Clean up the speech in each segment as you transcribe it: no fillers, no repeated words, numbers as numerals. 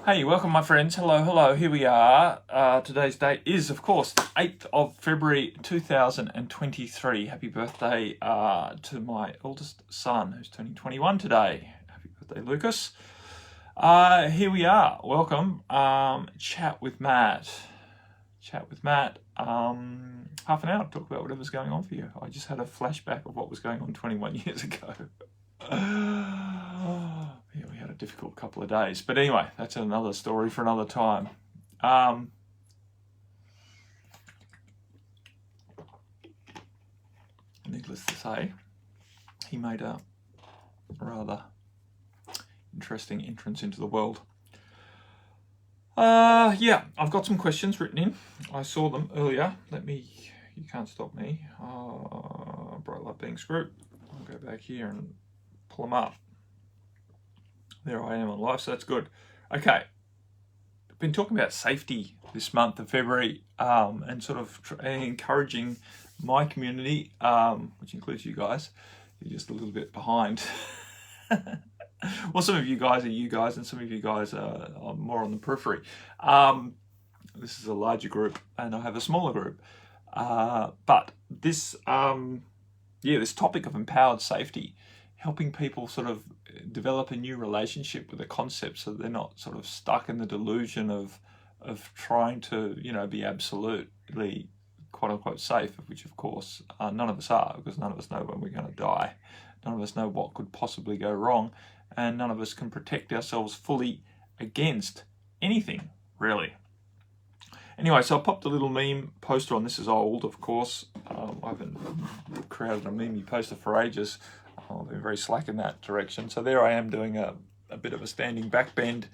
Hey, welcome my friends. Hello. Here we are. Today's date is, of course, the 8th of February 2023. Happy birthday to my eldest son, who's turning 21 today. Happy birthday, Lucas. Here we are. Welcome. Chat with Matt. Half an hour to talk about whatever's going on for you. I just had a flashback of what was going on 21 years ago. Yeah, we had a difficult couple of days. But anyway, that's another story for another time. Needless to say, he made a rather interesting entrance into the world. Yeah, I've got some questions written in. I saw them earlier. You can't stop me. Bright light being screwed. I'll go back here and pull them up. There I am on live, so that's good. Okay, I've been talking about safety this month of February and sort of encouraging my community, which includes you guys. You're just a little bit behind. Well, some of you guys are you guys, and some of you guys are more on the periphery. This is a larger group, and I have a smaller group. But this topic of empowered safety, helping people sort of develop a new relationship with the concept so they're not sort of stuck in the delusion of trying to, be absolutely quote unquote safe, which of course none of us are, because none of us know when we're going to die. None of us know what could possibly go wrong, and none of us can protect ourselves fully against anything, really. Anyway, so I popped a little meme poster on. This is old, of course. I haven't created a meme poster for ages. I've been very slack in that direction. So there I am doing a bit of a standing back bend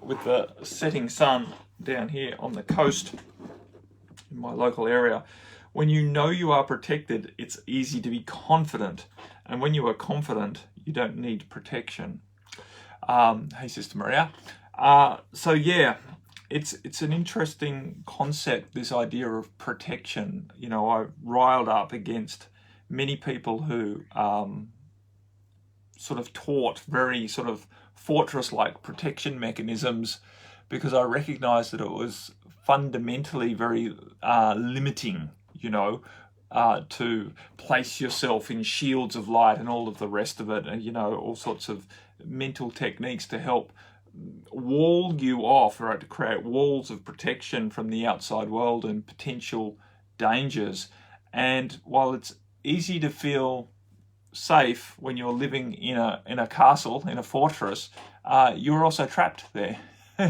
with the setting sun down here on the coast in my local area. When you know you are protected, it's easy to be confident. And when you are confident, you don't need protection. Hey, Sister Maria. So yeah, it's an interesting concept, this idea of protection. I riled up against many people who sort of taught very sort of fortress-like protection mechanisms, because I recognized that it was fundamentally very limiting, to place yourself in shields of light and all of the rest of it, and all sorts of mental techniques to help wall you off, right, to create walls of protection from the outside world and potential dangers. And while it's easy to feel safe when you're living in a castle, in a fortress, you're also trapped there.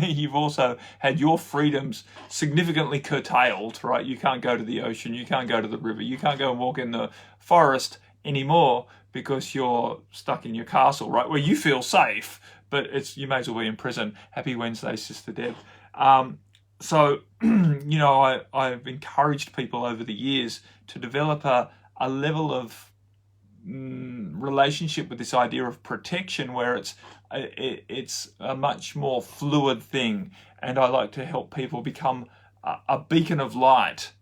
You've also had your freedoms significantly curtailed, right? You can't go to the ocean, you can't go to the river, you can't go and walk in the forest anymore because you're stuck in your castle, right? Where you feel safe, but you may as well be in prison. Happy Wednesday, Sister Deb. So, I've encouraged people over the years to develop a level of relationship with this idea of protection where it's a much more fluid thing. And I like to help people become a beacon of light,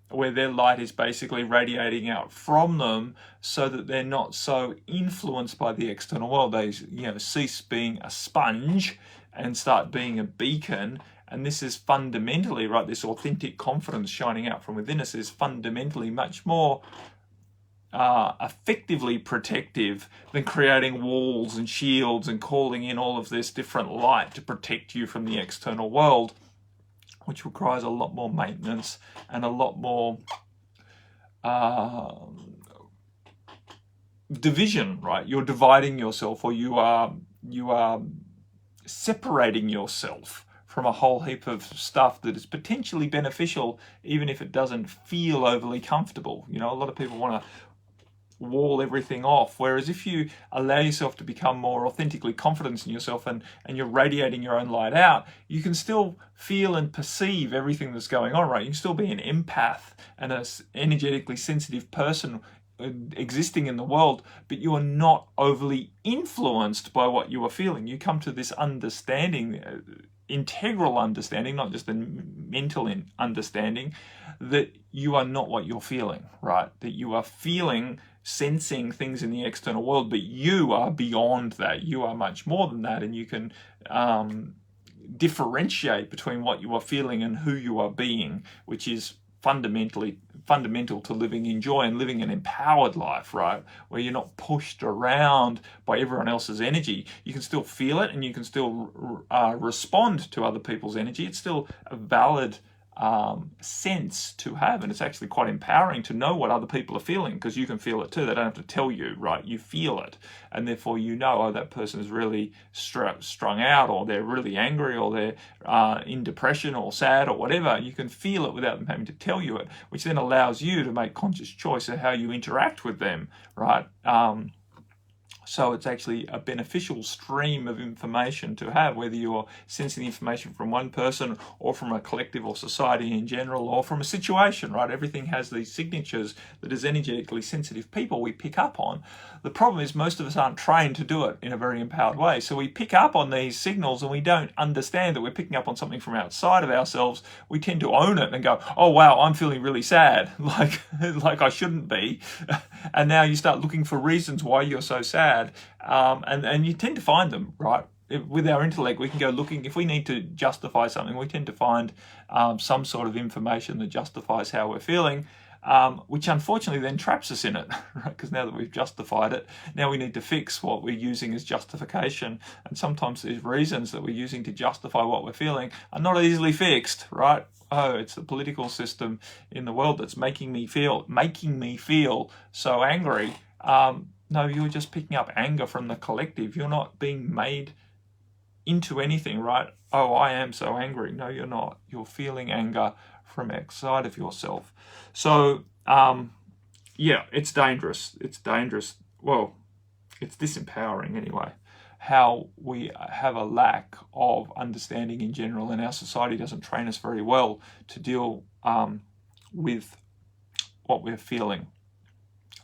where their light is basically radiating out from them so that they're not so influenced by the external world. They, cease being a sponge and start being a beacon. And this is fundamentally, right, this authentic confidence shining out from within us is fundamentally much more effectively protective than creating walls and shields and calling in all of this different light to protect you from the external world, which requires a lot more maintenance and a lot more division, right? You're dividing yourself, or you are separating yourself from a whole heap of stuff that is potentially beneficial, even if it doesn't feel overly comfortable. A lot of people want to wall everything off, whereas if you allow yourself to become more authentically confident in yourself and you're radiating your own light out, you can still feel and perceive everything that's going on, right? You can still be an empath and an energetically sensitive person existing in the world, but you are not overly influenced by what you are feeling. You come to this understanding, integral understanding, not just a mental understanding, that you are not what you're feeling, right? That you are feeling sensing things in the external world, but you are beyond that. You are much more than that, and you can differentiate between what you are feeling and who you are being, which is fundamental to living in joy and living an empowered life, right? Where you're not pushed around by everyone else's energy. You can still feel it, and you can still respond to other people's energy. It's still a valid sense to have, and it's actually quite empowering to know what other people are feeling, because you can feel it too. They don't have to tell you, right? You feel it, and therefore you know, oh, that person is really strung out, or they're really angry, or they're in depression or sad or whatever. You can feel it without them having to tell you it, which then allows you to make conscious choice of how you interact with them, right? So it's actually a beneficial stream of information to have, whether you're sensing information from one person or from a collective or society in general, or from a situation, right? Everything has these signatures that as energetically sensitive people we pick up on. The problem is most of us aren't trained to do it in a very empowered way. So we pick up on these signals and we don't understand that we're picking up on something from outside of ourselves. We tend to own it and go, oh wow, I'm feeling really sad, like I shouldn't be. And now you start looking for reasons why you're so sad. And you tend to find them, right? With our intellect, we can go looking. If we need to justify something, we tend to find some sort of information that justifies how we're feeling, which unfortunately then traps us in it, right? Because now that we've justified it, now we need to fix what we're using as justification. And sometimes these reasons that we're using to justify what we're feeling are not easily fixed, right? Oh, it's the political system in the world that's making me feel so angry. No, you're just picking up anger from the collective. You're not being made into anything, right? Oh, I am so angry. No, you're not. You're feeling anger from outside of yourself. So, yeah, it's dangerous. It's dangerous. Well, it's disempowering anyway. How we have a lack of understanding in general, and our society doesn't train us very well to deal with what we're feeling.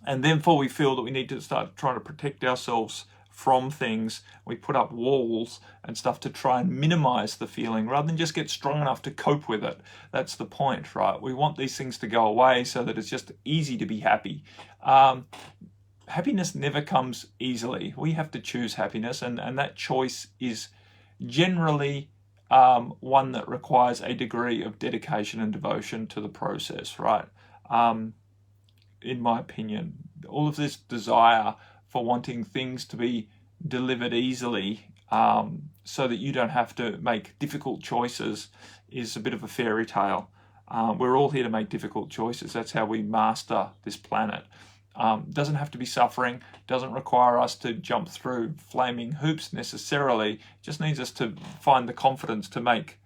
And therefore we feel that we need to start trying to protect ourselves from things. We put up walls and stuff to try and minimize the feeling rather than just get strong enough to cope with it. That's the point, right? We want these things to go away so that it's just easy to be happy. Happiness never comes easily. We have to choose happiness, and that choice is generally one that requires a degree of dedication and devotion to the process, right? In my opinion, all of this desire for wanting things to be delivered easily so that you don't have to make difficult choices is a bit of a fairy tale. We're all here to make difficult choices. That's how we master this planet. Doesn't have to be suffering, doesn't require us to jump through flaming hoops necessarily, just needs us to find the confidence to make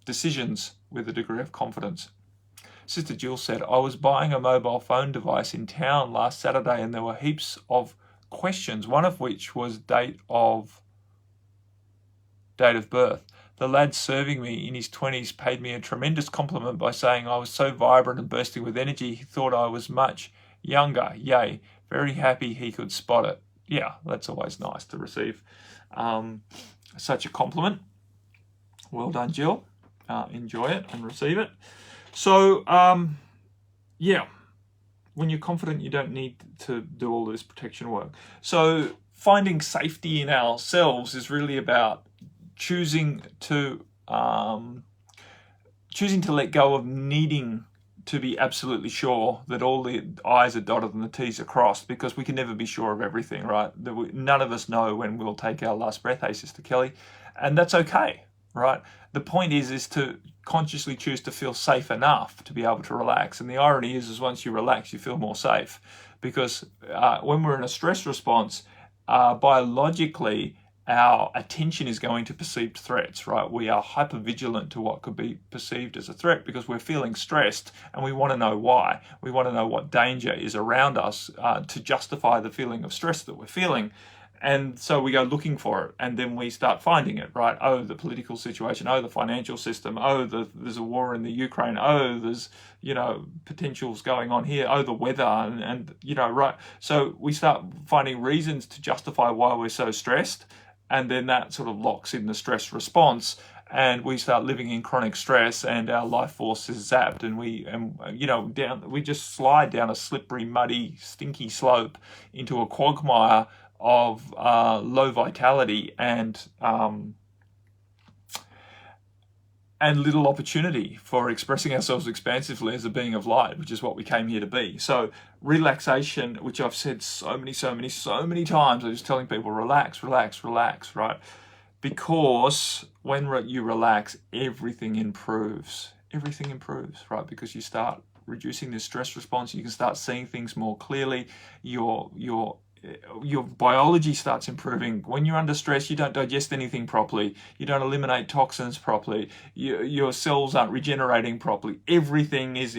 decisions with a degree of confidence. Sister Jill said, I was buying a mobile phone device in town last Saturday and there were heaps of questions, one of which was date of birth. The lad serving me in his 20s paid me a tremendous compliment by saying I was so vibrant and bursting with energy, he thought I was much younger. Yay, very happy he could spot it. Yeah, that's always nice to receive such a compliment. Well done, Jill. Enjoy it and receive it. So, yeah, when you're confident, you don't need to do all this protection work. So finding safety in ourselves is really about choosing to let go of needing to be absolutely sure that all the I's are dotted and the T's are crossed, because we can never be sure of everything, right? None of us know when we'll take our last breath, hey, Sister Kelly, and that's okay, right? The point is to consciously choose to feel safe enough to be able to relax. And the irony is once you relax, you feel more safe, because when we're in a stress response, biologically, our attention is going to perceived threats, right? We are hypervigilant to what could be perceived as a threat because we're feeling stressed and we want to know why. We want to know what danger is around us to justify the feeling of stress that we're feeling. And so we go looking for it, and then we start finding it, right? Oh, the political situation. Oh, the financial system. Oh, there's a war in the Ukraine. Oh, there's, potentials going on here. Oh, the weather, and right? So we start finding reasons to justify why we're so stressed, and then that sort of locks in the stress response. and we start living in chronic stress, and our life force is zapped, and we just slide down a slippery, muddy, stinky slope into a quagmire of low vitality and little opportunity for expressing ourselves expansively as a being of light, which is what we came here to be. So relaxation, which I've said so many times, I'm just telling people, relax, right? Because when you relax, everything improves, right? Because you start reducing the stress response, you can start seeing things more clearly, your biology starts improving. When you're under stress, you don't digest anything properly, you don't eliminate toxins properly, your cells aren't regenerating properly. Everything is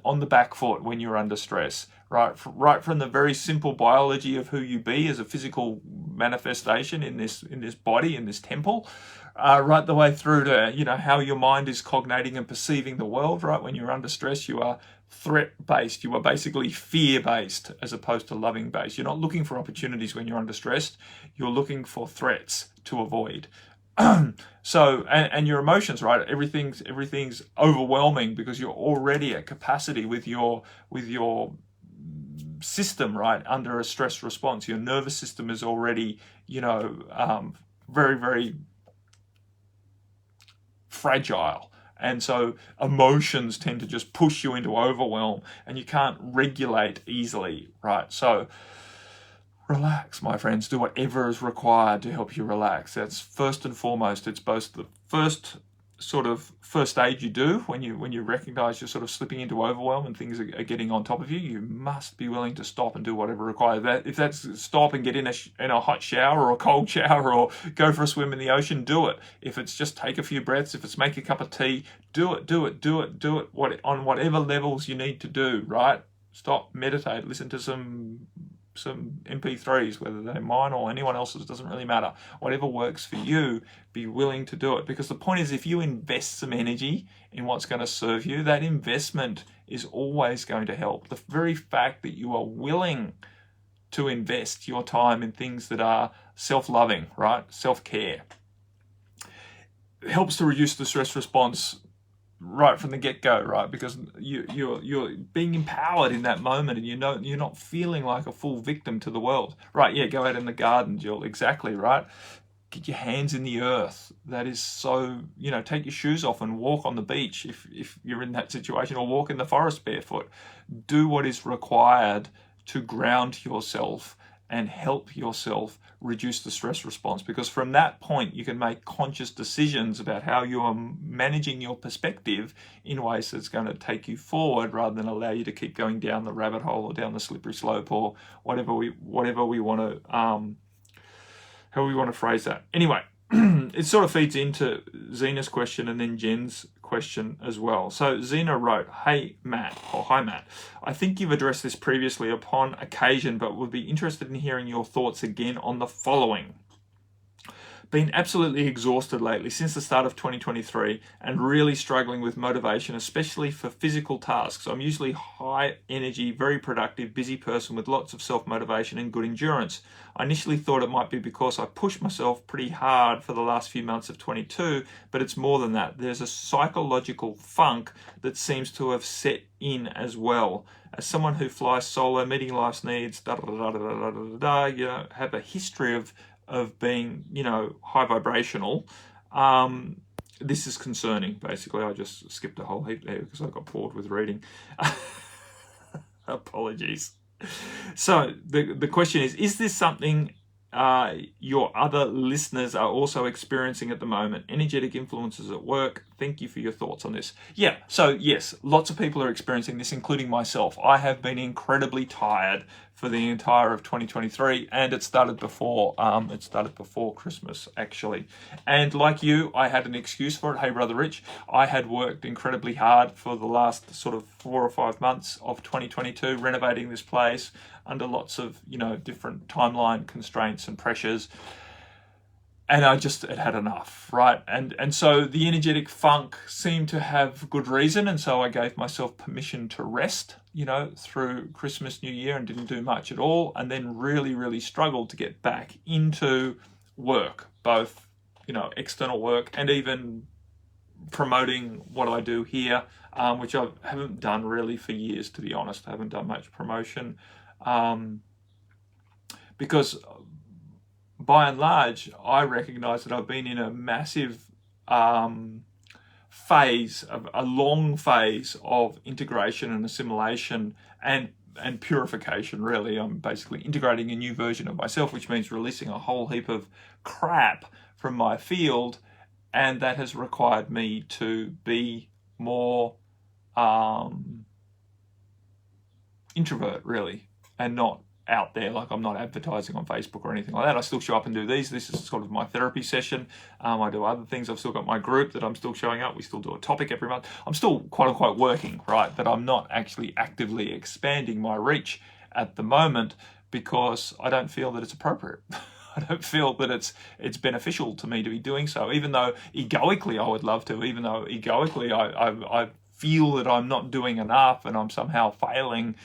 on the back foot when you're under stress, right from the very simple biology of who you be as a physical manifestation in this body, in this temple, right the way through to how your mind is cognating and perceiving the world. Right, when you're under stress, you are threat-based, you are basically fear-based as opposed to loving-based. You're not looking for opportunities when you're under stress, you're looking for threats to avoid. So, and your emotions, right? Everything's overwhelming because you're already at capacity with your system, right? Under a stress response, your nervous system is already, very, very fragile. And so emotions tend to just push you into overwhelm, and you can't regulate easily, right? So relax, my friends. Do whatever is required to help you relax. That's first and foremost. It's both the first aid you do when you recognize you're sort of slipping into overwhelm and things are getting on top of you. You must be willing to stop and do whatever required. If that's stop and get in a hot shower or a cold shower or go for a swim in the ocean, do it. If it's just take a few breaths, if it's make a cup of tea, do it on whatever levels you need to do, right? Stop, meditate, listen to some MP3s, whether they're mine or anyone else's, doesn't really matter. Whatever works for you, be willing to do it. Because the point is, if you invest some energy in what's going to serve you, that investment is always going to help. The very fact that you are willing to invest your time in things that are self-loving, right? Self-care, helps to reduce the stress response right from the get-go, right? Because you're being empowered in that moment, and you're not feeling like a full victim to the world, right? Yeah, go out in the garden, Jill. Exactly, right? Get your hands in the earth. That is so, take your shoes off and walk on the beach if you're in that situation, or walk in the forest barefoot. Do what is required to ground yourself and help yourself reduce the stress response, because from that point you can make conscious decisions about how you are managing your perspective in ways that's going to take you forward rather than allow you to keep going down the rabbit hole or down the slippery slope or whatever we want to how we want to phrase that. Anyway, it sort of feeds into Zena's question and then Jen's question as well. So Zena wrote, hi Matt, I think you've addressed this previously upon occasion, but would be interested in hearing your thoughts again on the following. Been absolutely exhausted lately since the start of 2023 and really struggling with motivation, especially for physical tasks. I'm usually high energy, very productive, busy person with lots of self-motivation and good endurance. I initially thought it might be because I pushed myself pretty hard for the last few months of 22, but it's more than that. There's a psychological funk that seems to have set in as well. As someone who flies solo, meeting life's needs, have a history of being, high vibrational, this is concerning. Basically, I just skipped a whole heap there because I got bored with reading. Apologies. So the question is this something your other listeners are also experiencing at the moment? Energetic influences at work. Thank you for your thoughts on this. Yeah, so yes, lots of people are experiencing this, including myself. I have been incredibly tired for the entire of 2023, and it started before Christmas, actually. And like you, I had an excuse for it. Hey, Brother Rich, I had worked incredibly hard for the last sort of 4 or 5 months of 2022, renovating this place under lots of, different timeline constraints and pressures. And I just had enough, right? And so the energetic funk seemed to have good reason, and so I gave myself permission to rest, through Christmas, New Year, and didn't do much at all, and then really, really struggled to get back into work, both, external work, and even promoting what I do here, which I haven't done really for years, to be honest. I haven't done much promotion because by and large, I recognize that I've been in a massive phase, a long phase of integration and assimilation and purification, really. I'm basically integrating a new version of myself, which means releasing a whole heap of crap from my field, and that has required me to be more introvert, really, and not out there. Like, I'm not advertising on Facebook or anything like that. I still show up and do these. This is sort of my therapy session. I do other things. I've still got my group that I'm still showing up. We still do a topic every month. I'm still quote unquote working, right? But I'm not actually actively expanding my reach at the moment because I don't feel that it's appropriate. I don't feel that it's beneficial to me to be doing so, even though egoically I would love to, even though egoically I feel that I'm not doing enough and I'm somehow failing.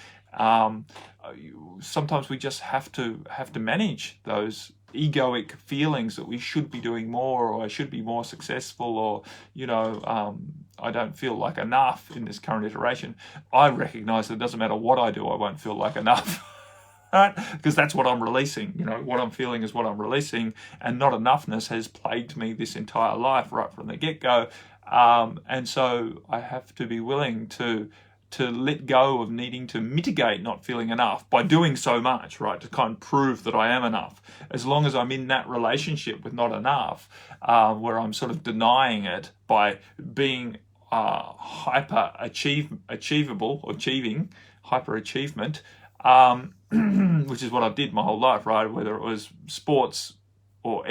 Sometimes we just have to manage those egoic feelings that we should be doing more, or I should be more successful, or I don't feel like enough in this current iteration. I recognize that it doesn't matter what I do, I won't feel like enough. Right? Because that's what I'm releasing. What I'm feeling is what I'm releasing, and not enoughness has plagued me this entire life right from the get-go. And so I have to be willing to let go of needing to mitigate not feeling enough by doing so much, right, to kind of prove that I am enough. As long as I'm in that relationship with not enough, where I'm sort of denying it by being hyper achieving, hyper achievement, which is what I did my whole life, right? Whether it was sports or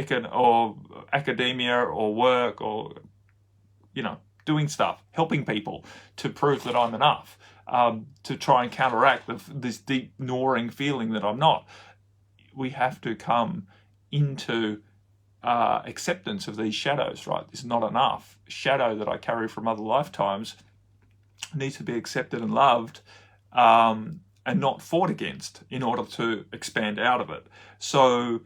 academia or work or, doing stuff, helping people to prove that I'm enough, to try and counteract this deep gnawing feeling that I'm not. We have to come into acceptance of these shadows, right? This not enough shadow that I carry from other lifetimes needs to be accepted and loved, and not fought against in order to expand out of it. So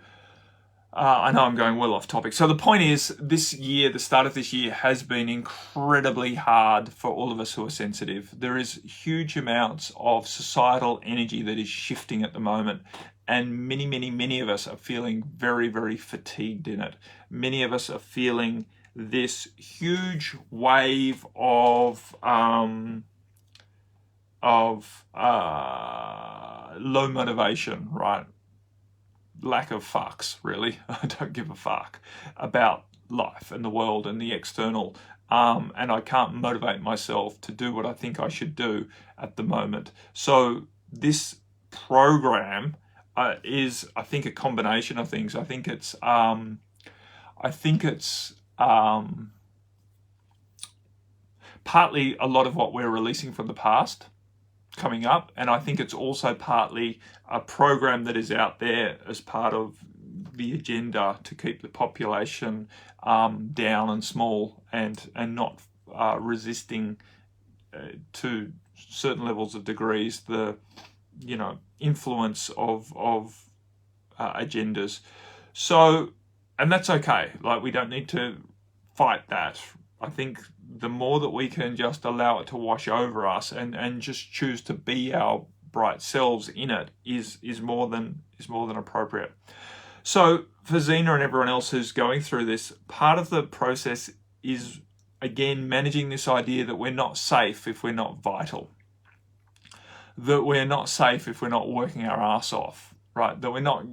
I know I'm going well off topic. So the point is, this year, the start of this year has been incredibly hard for all of us who are sensitive. There is huge amounts of societal energy that is shifting at the moment, and many of us are feeling very, very fatigued in it. Many of us are feeling this huge wave of low motivation, right? Lack of fucks, really. I don't give a fuck about life and the world and the external, and I can't motivate myself to do what I think I should do at the moment. So this program is, I think, a combination of things. I think it's partly a lot of what we're releasing from the past coming up, and I think it's also partly a program that is out there as part of the agenda to keep the population down and small, and not resisting to certain levels of degrees the influence of agendas. So, and that's okay. Like, we don't need to fight that. I think the more that we can just allow it to wash over us and just choose to be our bright selves in it is more than appropriate. So for Zena and everyone else who's going through this, part of the process is, again, managing this idea that we're not safe if we're not vital, that we're not safe if we're not working our ass off, right? That we're not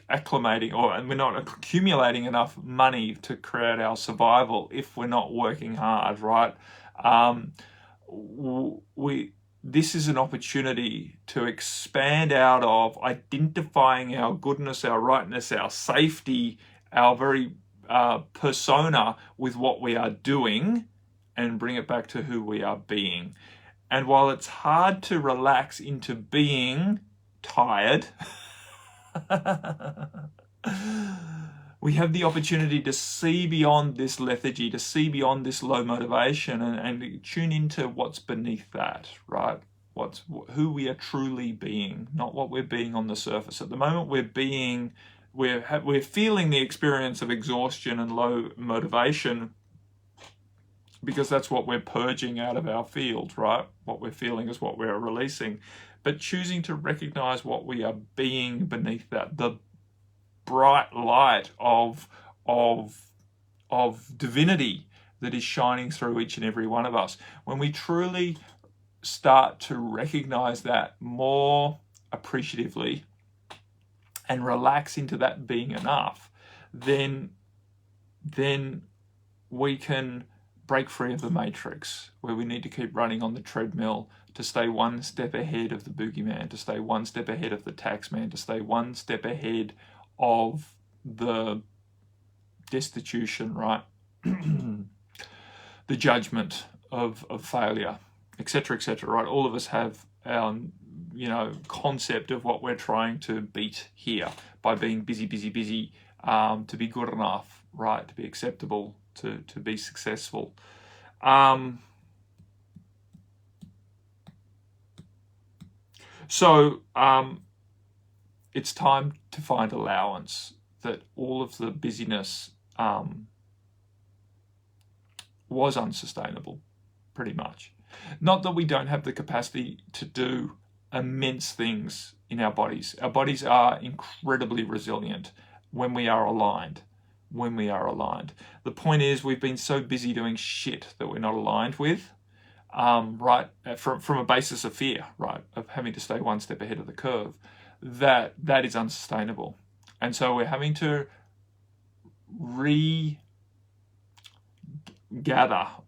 acclimating and we're not accumulating enough money to create our survival if we're not working hard, right? This is an opportunity to expand out of identifying our goodness, our rightness, our safety, our very persona with what we are doing, and bring it back to who we are being. And while it's hard to relax into being tired, we have the opportunity to see beyond this lethargy, to see beyond this low motivation, and tune into what's beneath that, right? Who we are truly being, not what we're being on the surface. At the moment, we're we're feeling the experience of exhaustion and low motivation, because that's what we're purging out of our field, right? What we're feeling is what we're releasing. But choosing to recognize what we are being beneath that, the bright light of divinity that is shining through each and every one of us. When we truly start to recognize that more appreciatively and relax into that being enough, then we can break free of the matrix where we need to keep running on the treadmill to stay one step ahead of the boogeyman, to stay one step ahead of the taxman, to stay one step ahead of the destitution, right? The judgment of failure, etc., etc., right? All of us have our, concept of what we're trying to beat here by being busy, to be good enough, right? To be acceptable, to be successful. So it's time to find allowance that all of the busyness was unsustainable, pretty much. Not that we don't have the capacity to do immense things in our bodies. Our bodies are incredibly resilient when we are aligned. The point is, we've been so busy doing shit that we're not aligned with, right? From a basis of fear, right? Of having to stay one step ahead of the curve. That is unsustainable. And so we're having to regather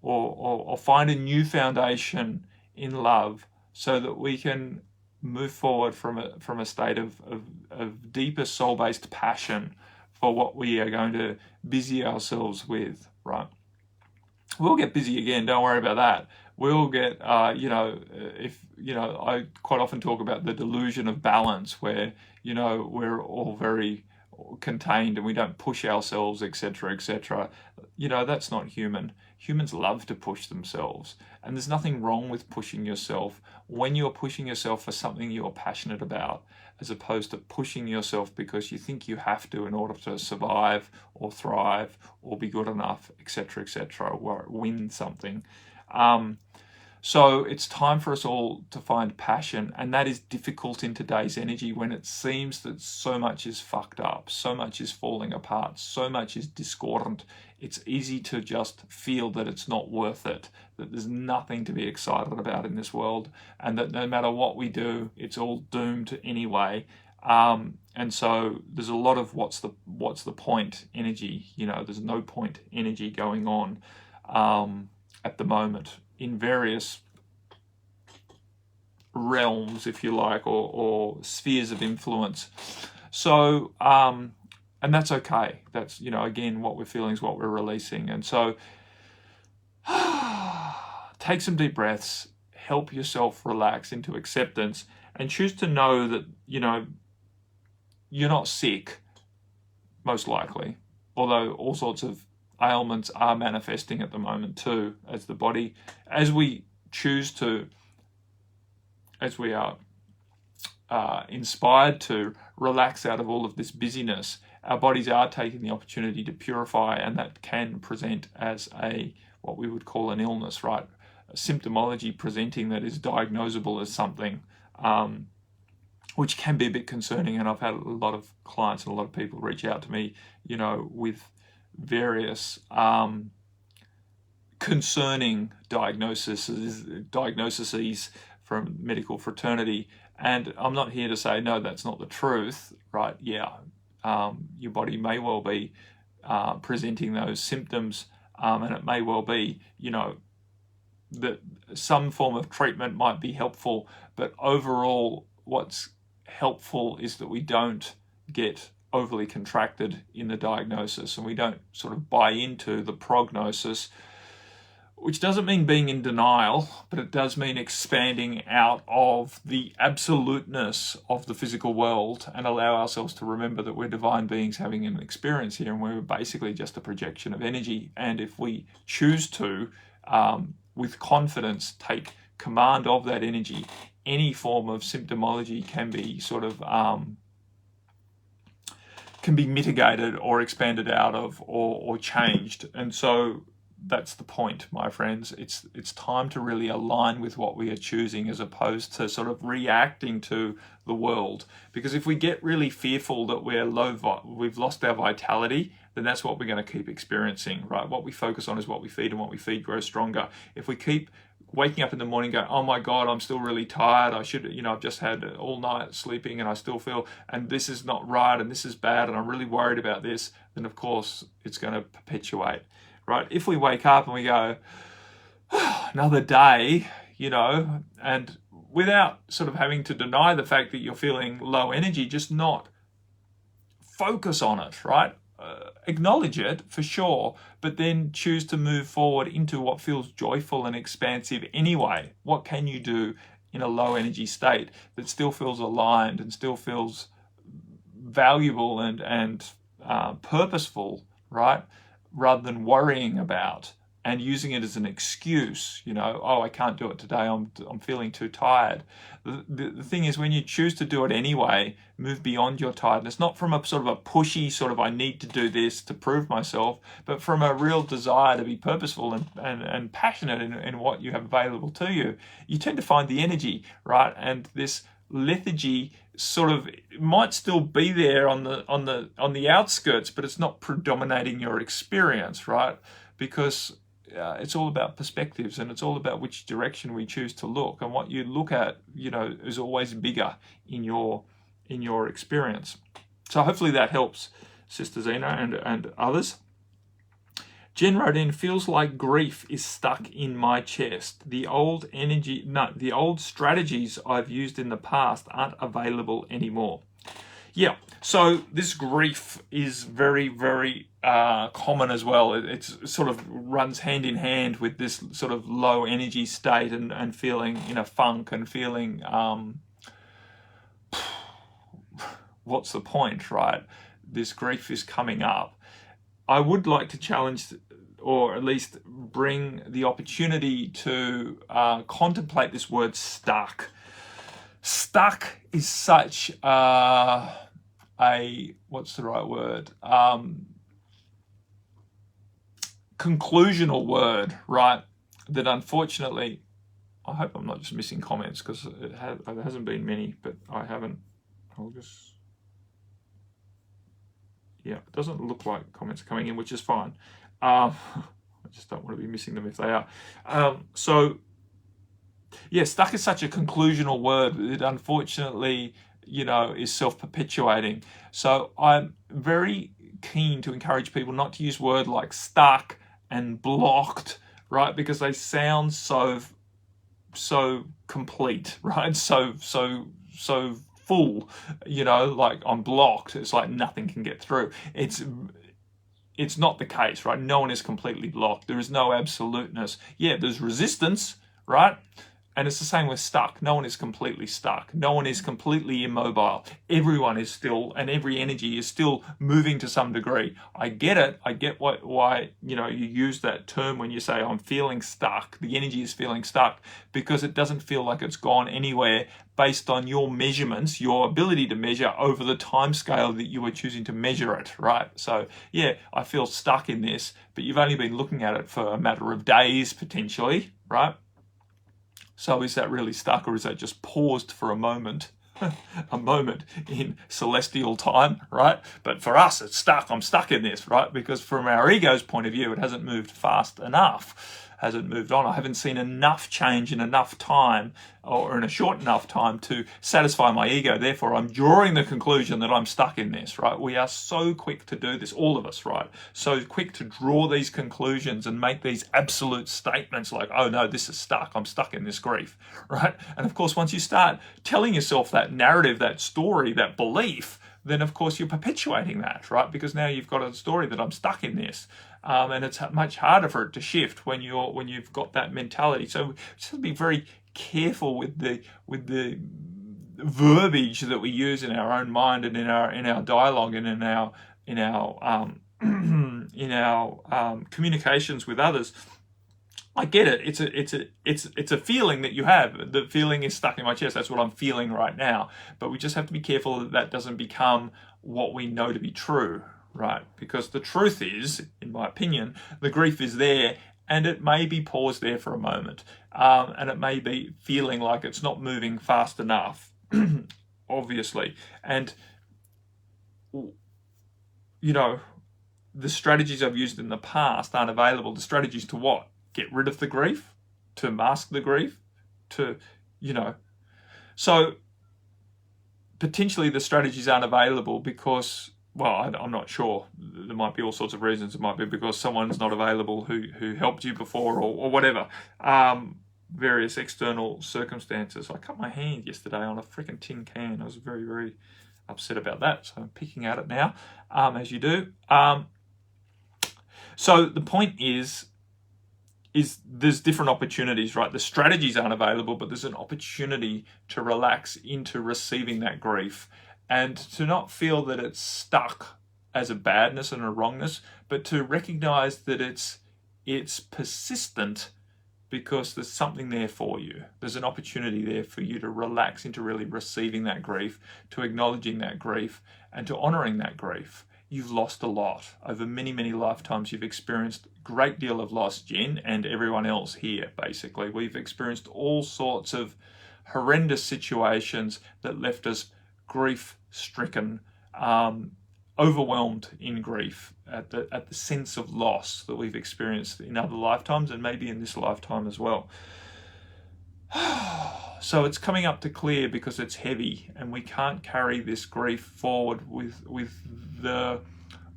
or find a new foundation in love so that we can move forward from a state of deeper soul-based passion for what we are going to busy ourselves with, right? We'll get busy again, don't worry about that. We'll get, I quite often talk about the delusion of balance where, we're all very contained and we don't push ourselves, etc., etc. That's not human. Humans love to push themselves, and there's nothing wrong with pushing yourself when you're pushing yourself for something you're passionate about, as opposed to pushing yourself because you think you have to in order to survive or thrive or be good enough, etc., etc., or win something. So it's time for us all to find passion, and that is difficult in today's energy when it seems that so much is fucked up, so much is falling apart, so much is discordant. It's easy to just feel that it's not worth it, that there's nothing to be excited about in this world, and that no matter what we do, it's all doomed anyway. And so there's a lot of what's the point energy. There's no point energy going on at the moment in various realms, if you like, or spheres of influence. So, and that's okay. That's, again, what we're feeling is what we're releasing. And so take some deep breaths, help yourself relax into acceptance, and choose to know that, you're not sick, most likely, although all sorts of ailments are manifesting at the moment too, as we are inspired to relax out of all of this busyness, our bodies are taking the opportunity to purify, and that can present as what we would call an illness, right? A symptomology presenting that is diagnosable as something, which can be a bit concerning. And I've had a lot of clients and a lot of people reach out to me, with various concerning diagnoses from medical fraternity. And I'm not here to say, no, that's not the truth, right? Yeah, your body may well be presenting those symptoms, and it may well be, that some form of treatment might be helpful, but overall what's helpful is that we don't get overly contracted in the diagnosis, and we don't sort of buy into the prognosis, which doesn't mean being in denial, but it does mean expanding out of the absoluteness of the physical world and allow ourselves to remember that we're divine beings having an experience here, and we're basically just a projection of energy. And if we choose to, with confidence, take command of that energy, any form of symptomology can be sort of can be mitigated or expanded out of or changed. And so that's the point, my friends. It's time to really align with what we are choosing, as opposed to sort of reacting to the world. Because if we get really fearful that we've lost our vitality, then that's what we're going to keep experiencing, right? What we focus on is what we feed, and what we feed grows stronger. If we keep waking up in the morning going, oh my God, I'm still really tired. I should, I've just had all night sleeping and I still feel, and this is not right and this is bad and I'm really worried about this, then of course it's going to perpetuate, right? If we wake up and we go, another day, and without sort of having to deny the fact that you're feeling low energy, just not focus on it, right? Acknowledge it for sure, but then choose to move forward into what feels joyful and expansive anyway. What can you do in a low energy state that still feels aligned and still feels valuable and purposeful, right? Rather than worrying about and using it as an excuse, oh, I can't do it today, I'm feeling too tired. The thing is, when you choose to do it anyway, move beyond your tiredness, not from a sort of a pushy sort of I need to do this to prove myself, but from a real desire to be purposeful and passionate in what you have available to you. You tend to find the energy, right? And this lethargy sort of might still be there on the outskirts, but it's not predominating your experience, right? Because it's all about perspectives, and it's all about which direction we choose to look, and what you look at, is always bigger in your experience. So hopefully that helps, Sister Zena and others. Jen wrote in, feels like grief is stuck in my chest. The old strategies I've used in the past aren't available anymore. Yeah, so this grief is very, very common as well. It sort of runs hand in hand with this sort of low energy state and feeling in a funk and feeling, what's the point, right? This grief is coming up. I would like to challenge, or at least bring the opportunity to contemplate this word stuck. Stuck is such what's the right word? Conclusional word, right? That unfortunately, I hope I'm not just missing comments, because there hasn't been many, but I haven't. It doesn't look like comments are coming in, which is fine. I just don't want to be missing them if they are. Stuck is such a conclusional word. It unfortunately, is self-perpetuating. So I'm very keen to encourage people not to use words like stuck and blocked, right? Because they sound so complete, right? So full, like I'm blocked. It's like nothing can get through. It's not the case, right? No one is completely blocked. There is no absoluteness. Yeah, there's resistance, right? And it's the same with stuck. No one is completely stuck. No one is completely immobile. Everyone is still, and every energy is still moving to some degree. I get it. I get why you use that term when you say I'm feeling stuck. The energy is feeling stuck, because it doesn't feel like it's gone anywhere based on your measurements, your ability to measure over the time scale that you were choosing to measure it, right? So yeah, I feel stuck in this, but you've only been looking at it for a matter of days potentially, right? So is that really stuck, or is that just paused for a moment? A moment in celestial time, right? But for us, it's stuck. I'm stuck in this, right? Because from our ego's point of view, it hasn't moved fast enough, hasn't moved on. I haven't seen enough change in enough time, or in a short enough time, to satisfy my ego. Therefore, I'm drawing the conclusion that I'm stuck in this, right? We are so quick to do this, all of us, right? So quick to draw these conclusions and make these absolute statements like, oh no, this is stuck. I'm stuck in this grief, right? And of course, once you start telling yourself that narrative, that story, that belief, then of course you're perpetuating that, right? Because now you've got a story that I'm stuck in this. And it's much harder for it to shift when you've got that mentality. So just have to be very careful with the verbiage that we use in our own mind and in our dialogue and in our communications with others. I get it. It's a feeling that you have. The feeling is stuck in my chest. That's what I'm feeling right now. But we just have to be careful that doesn't become what we know to be true, right? Because the truth is, in my opinion, the grief is there, and it may be paused there for a moment, and it may be feeling like it's not moving fast enough, obviously. And, you know, the strategies I've used in the past aren't available. The strategies to what? Get rid of the grief? To mask the grief? To, you know... So potentially the strategies aren't available because, well, I'm not sure. There might be all sorts of reasons. It might be because someone's not available who helped you before, or whatever. Various external circumstances. I cut my hand yesterday on a freaking tin can. I was very, very upset about that. So I'm picking at it now, as you do. So the point is there's different opportunities, right? The strategies aren't available, but there's an opportunity to relax into receiving that grief and to not feel that it's stuck as a badness and a wrongness, but to recognize that it's persistent because there's something there for you. There's an opportunity there for you to relax into really receiving that grief, to acknowledging that grief, and to honoring that grief. You've lost a lot. Over many, many lifetimes, you've experienced a great deal of loss, Jen, and everyone else here, basically. We've experienced all sorts of horrendous situations that left us grief-stricken, overwhelmed in grief at the sense of loss that we've experienced in other lifetimes and maybe in this lifetime as well. So it's coming up to clear because it's heavy, and we can't carry this grief forward with the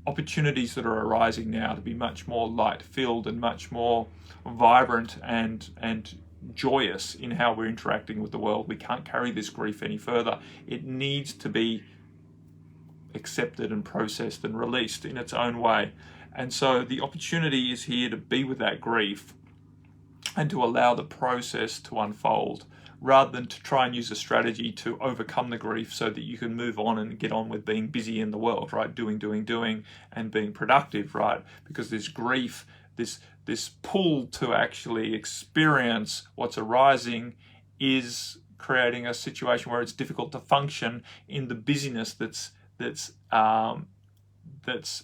opportunities that are arising now to be much more light-filled and much more vibrant and joyous in how we're interacting with the world. We can't carry this grief any further. It needs to be accepted and processed and released in its own way. And so the opportunity is here to be with that grief and to allow the process to unfold, rather than to try and use a strategy to overcome the grief so that you can move on and get on with being busy in the world, right? Doing, and being productive, right? Because this grief, this pull to actually experience what's arising is creating a situation where it's difficult to function in the busyness that's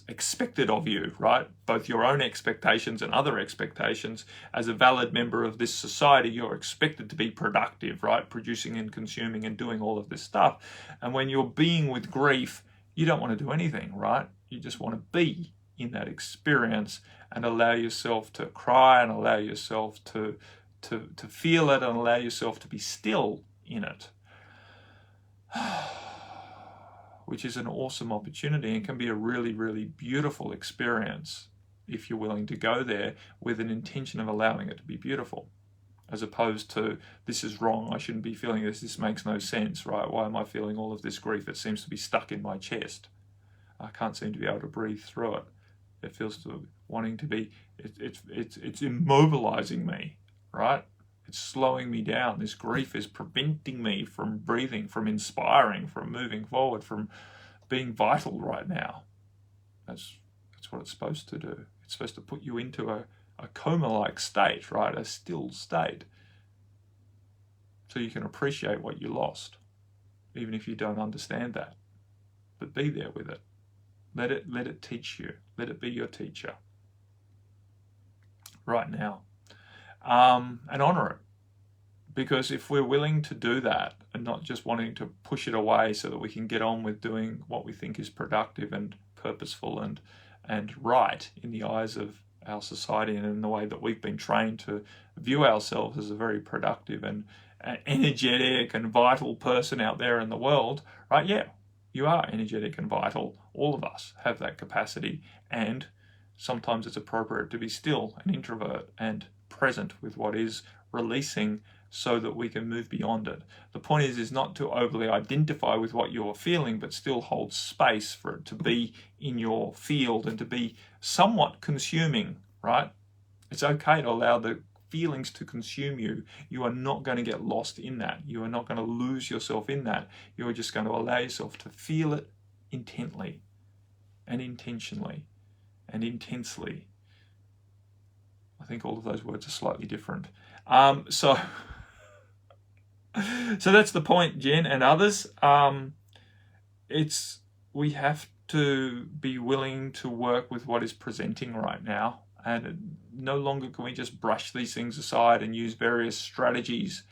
expected of you, right? Both your own expectations and other expectations. As a valid member of this society, you're expected to be productive, right? Producing and consuming and doing all of this stuff. And when you're being with grief, you don't want to do anything, right? You just want to be in that experience and allow yourself to cry and allow yourself to feel it and allow yourself to be still in it. Which is an awesome opportunity and can be a really, really beautiful experience if you're willing to go there with an intention of allowing it to be beautiful, as opposed to, this is wrong, I shouldn't be feeling this makes no sense, right? Why am I feeling all of this grief? It seems to be stuck in my chest. I can't seem to be able to breathe through it. It feels to wanting to be, it's immobilizing me, right? It's slowing me down. This grief is preventing me from breathing, from inspiring, from moving forward, from being vital right now. That's what it's supposed to do. It's supposed to put you into a coma-like state, right? A still state. So you can appreciate what you lost, even if you don't understand that. But be there with it. Let it teach you. Let it be your teacher. Right now. And honor it. Because if we're willing to do that and not just wanting to push it away so that we can get on with doing what we think is productive and purposeful and right in the eyes of our society and in the way that we've been trained to view ourselves as a very productive and energetic and vital person out there in the world, right? Yeah, you are energetic and vital. All of us have that capacity, and sometimes it's appropriate to be still, an introvert, and present with what is, releasing so that we can move beyond it. The point is not to overly identify with what you're feeling, but still hold space for it to be in your field and to be somewhat consuming, right? It's okay to allow the feelings to consume you. You are not going to get lost in that. You are not going to lose yourself in that. You are just going to allow yourself to feel it intently and intentionally and intensely. I think all of those words are slightly different. So that's the point, Jen and others. It's we have to be willing to work with what is presenting right now, and no longer can we just brush these things aside and use various strategies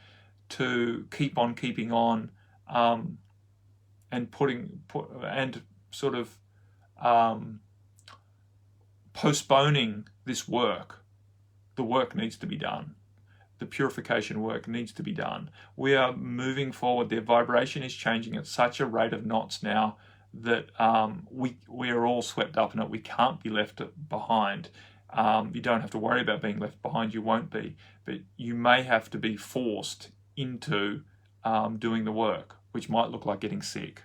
to keep on keeping on, and sort of postponing this work. The work needs to be done. The purification work needs to be done. We are moving forward. Their vibration is changing at such a rate of knots now that we are all swept up in it. We can't be left behind. You don't have to worry about being left behind. You won't be. But you may have to be forced into doing the work, which might look like getting sick,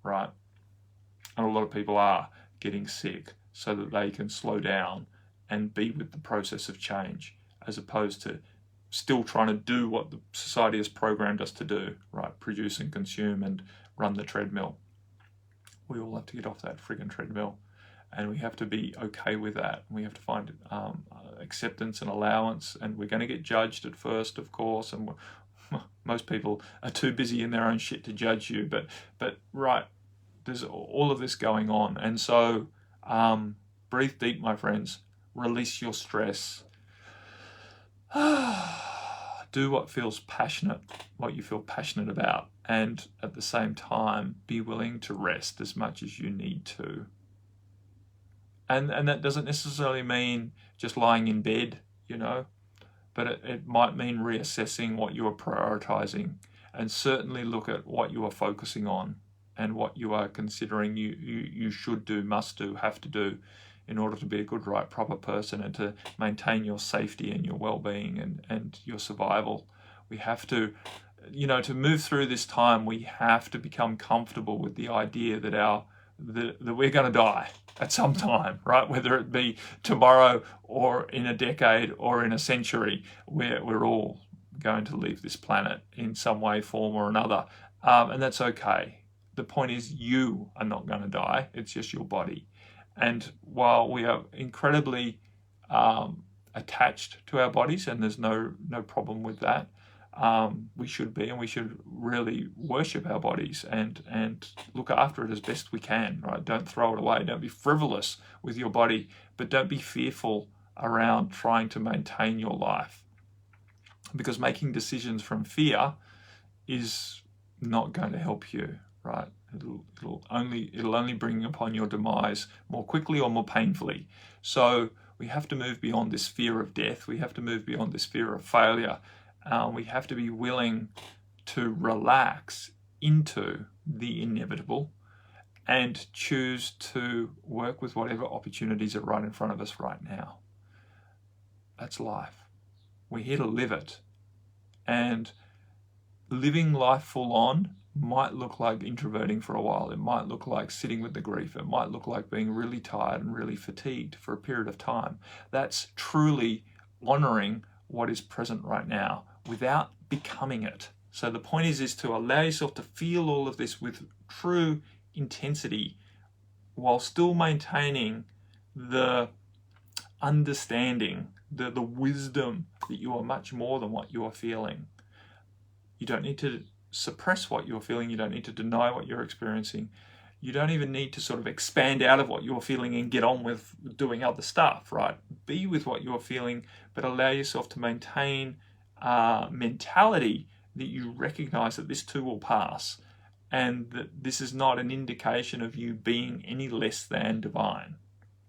right? And a lot of people are getting sick so that they can slow down and be with the process of change, as opposed to still trying to do what the society has programmed us to do, right? Produce and consume and run the treadmill. We all have to get off that friggin' treadmill, and we have to be okay with that. We have to find acceptance and allowance, and we're going to get judged at first, of course, and most people are too busy in their own shit to judge you, but right, there's all of this going on. And so breathe deep, my friends. Release your stress. Do what feels passionate, what you feel passionate about, and at the same time be willing to rest as much as you need to. And that doesn't necessarily mean just lying in bed, but it might mean reassessing what you are prioritizing, and certainly look at what you are focusing on and what you are considering you should do, must do, have to do in order to be a good, right, proper person and to maintain your safety and your well-being and your survival. We have to, to move through this time, we have to become comfortable with the idea that that we're going to die at some time, right? Whether it be tomorrow or in a decade or in a century, we're all going to leave this planet in some way, form or another. And that's okay. The point is you are not going to die. It's just your body. And while we are incredibly attached to our bodies, and there's no problem with that, we should be, and we should really worship our bodies and look after it as best we can, right? Don't throw it away. Don't be frivolous with your body, but don't be fearful around trying to maintain your life, because making decisions from fear is not going to help you, right? It'll only bring upon your demise more quickly or more painfully. So we have to move beyond this fear of death. We have to move beyond this fear of failure. We have to be willing to relax into the inevitable and choose to work with whatever opportunities are right in front of us right now. That's life. We're here to live it. And living life full on might look like introverting for a while. It might look like sitting with the grief. It might look like being really tired and really fatigued for a period of time. That's truly honoring what is present right now without becoming it. So the point is to allow yourself to feel all of this with true intensity while still maintaining the understanding, the wisdom that you are much more than what you are feeling. You don't need to suppress what you're feeling. You don't need to deny what you're experiencing. You don't even need to sort of expand out of what you're feeling and get on with doing other stuff, right? Be with what you're feeling, but allow yourself to maintain mentality that you recognize that this too will pass, and that this is not an indication of you being any less than divine,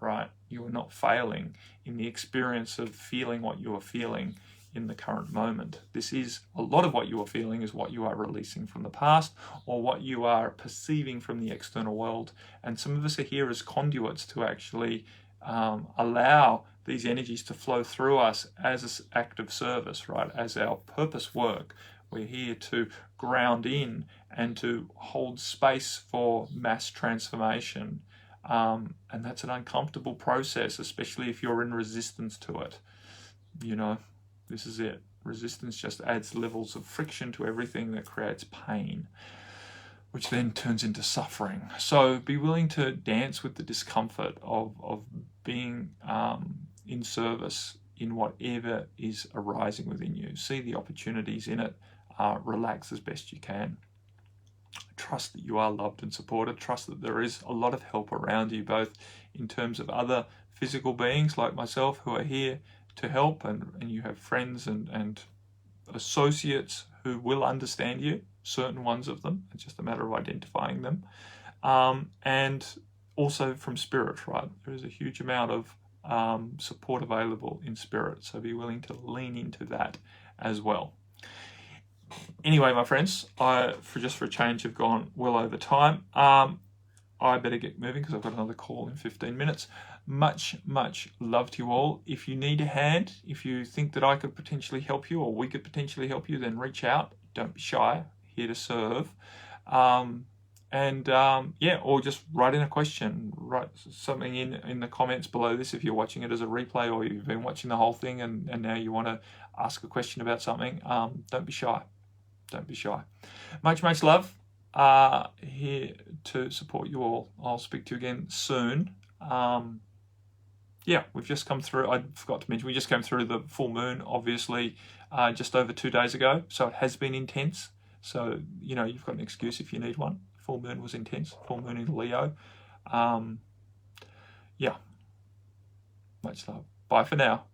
right? You are not failing in the experience of feeling what you are feeling in the current moment. This is a lot of what you are feeling is what you are releasing from the past or what you are perceiving from the external world. And some of us are here as conduits to actually allow these energies to flow through us as an act of service, right? As our purpose work. We're here to ground in and to hold space for mass transformation. And that's an uncomfortable process, especially if you're in resistance to it. This is it. Resistance just adds levels of friction to everything that creates pain, which then turns into suffering. So be willing to dance with the discomfort of being in service in whatever is arising within you. See the opportunities in it. Relax as best you can. Trust that you are loved and supported. Trust that there is a lot of help around you, both in terms of other physical beings like myself who are here to help, and you have friends and associates who will understand you, certain ones of them. It's just a matter of identifying them. And also from spirit, right? There is a huge amount of support available in spirit, so be willing to lean into that as well. Anyway, my friends, for a change, have gone well over time. I better get moving because I've got another call in 15 minutes. Much love to you all. If you need a hand, if you think that I could potentially help you or we could potentially help you, then reach out. Don't be shy. Here to serve. Or just write in a question. Write something in the comments below this if you're watching it as a replay or you've been watching the whole thing and now you want to ask a question about something. Don't be shy. Don't be shy. Much love. Here to support you all. I'll speak to you again soon. We've just come through. I forgot to mention, we just came through the full moon, obviously, just over 2 days ago. So it has been intense. So, you've got an excuse if you need one. Full moon was intense. Full moon in Leo. Much love. Bye for now.